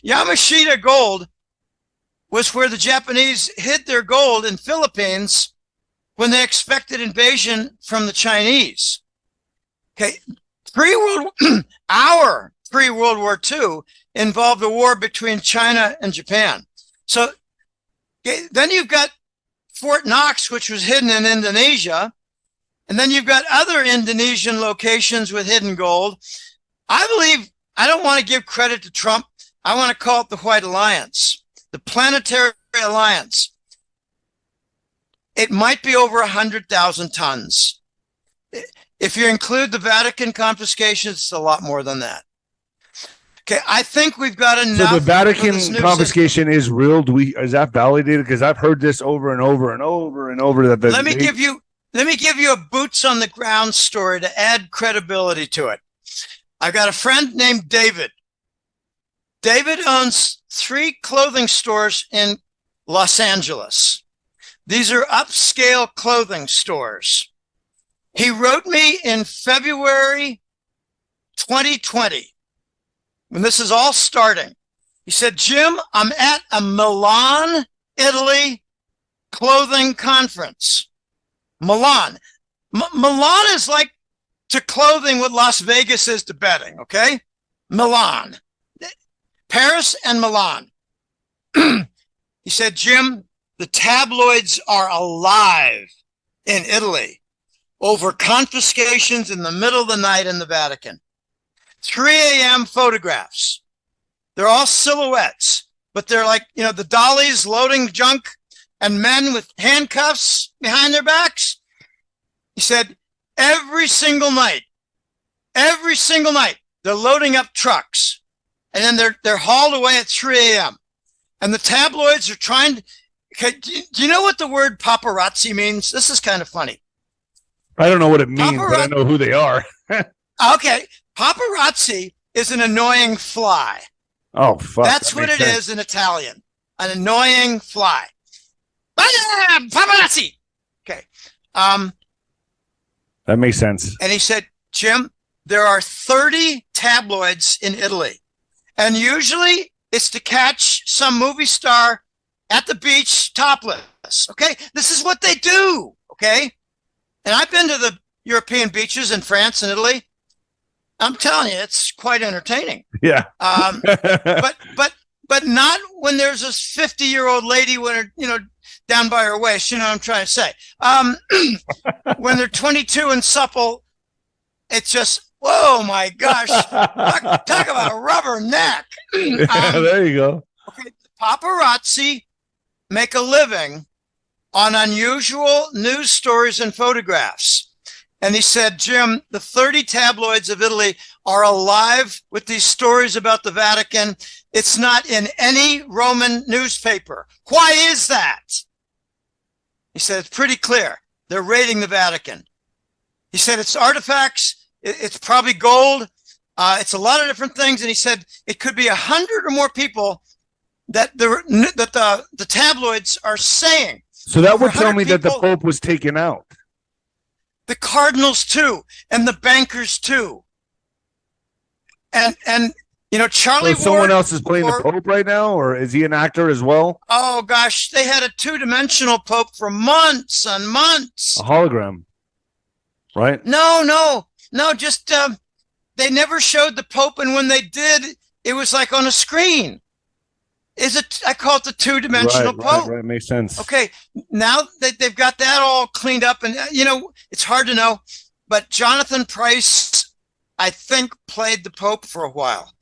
Yamashita gold was where the Japanese hid their gold in Philippines when they expected invasion from the Chinese. Okay, our pre-World War II involved a war between China and Japan. So then you've got Fort Knox, which was hidden in Indonesia. And then you've got other Indonesian locations with hidden gold. I believe, I don't want to give credit to Trump. I want to call it the White Alliance, the Planetary Alliance. It might be over 100,000 tons. If you include the Vatican confiscations, it's a lot more than that. Okay, I think we've got enough. So the Vatican confiscation is real. Is that validated? Because I've heard this over and over and over and over. Let me give you a boots on the ground story to add credibility to it. I've got a friend named David. David owns 3 clothing stores in Los Angeles. These are upscale clothing stores. He wrote me in February 2020, when this is all starting. He said, Jim, I'm at a Milan, Italy clothing conference. Milan. Milan is like to clothing what Las Vegas is to betting, okay? Milan. Paris and Milan. He said, Jim, the tabloids are alive in Italy over confiscations in the middle of the night in the Vatican. 3 a.m. photographs. They're all silhouettes, but they're like, the dollies loading junk and men with handcuffs behind their backs. He said, every single night, they're loading up trucks, and then they're hauled away at 3 a.m. And the tabloids are trying to. Okay, do you know what the word paparazzi means? This is kind of funny. I don't know what it means, but I know who they are. Okay, paparazzi is an annoying fly. Oh, fuck. That's what it is in Italian. An annoying fly. Paparazzi. Okay. That makes sense. And he said, Jim, there are 30 tabloids in Italy. And usually it's to catch some movie star at the beach topless. Okay. This is what they do. Okay. And I've been to the European beaches in France and Italy. I'm telling you, it's quite entertaining. Yeah. But not when there's this 50-year-old lady when her, down by her waist. You know what I'm trying to say? When they're 22 and supple, it's just, whoa, my gosh. Talk about a rubber neck. There you go. Okay, paparazzi make a living on unusual news stories and photographs. And he said, Jim, the 30 tabloids of Italy are alive with these stories about the Vatican. It's not in any Roman newspaper. Why is that? He said, it's pretty clear. They're raiding the Vatican. He said, it's artifacts. It's probably gold. It's a lot of different things. And he said, it could be 100 or more people that the tabloids are saying. So that would tell me that the Pope was taken out. The cardinals too, and the bankers too. And Charlie Ward. Someone else is playing the Pope right now, or is he an actor as well? Oh gosh, they had a 2-dimensional Pope for months and months. A hologram, right? No. Just they never showed the Pope, and when they did, it was like on a screen. I call it the 2-dimensional Pope. Right, makes sense. Okay, now that they've got that all cleaned up, and it's hard to know, but Jonathan Pryce, I think, played the Pope for a while.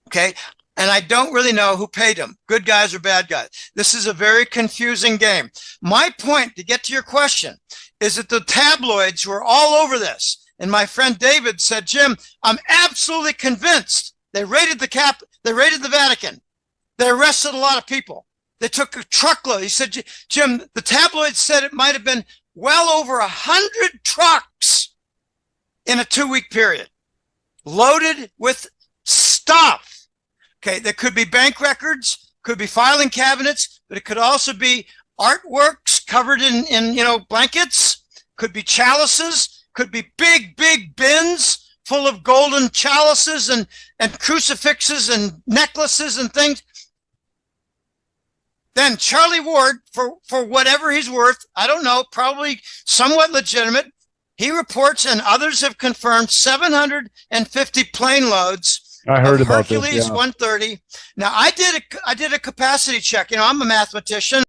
Okay, and I don't really know who paid him, good guys or bad guys. This is a very confusing game. My point, to get to your question, is that the tabloids were all over this. And my friend David said, Jim, I'm absolutely convinced they raided the Vatican. They arrested a lot of people. They took a truckload. He said, Jim, the tabloids said it might have been well over 100 trucks in a 2-week period, loaded with stuff. Okay, there could be bank records, could be filing cabinets, but it could also be artworks covered in blankets, could be chalices, could be big bins full of golden chalices and crucifixes and necklaces and things. Then Charlie Ward, for whatever he's worth, I don't know, probably somewhat legitimate, he reports, and others have confirmed, 750 plane loads. I heard about Hercules this. Yeah. 130. Now I did a capacity check. You know, I'm a mathematician.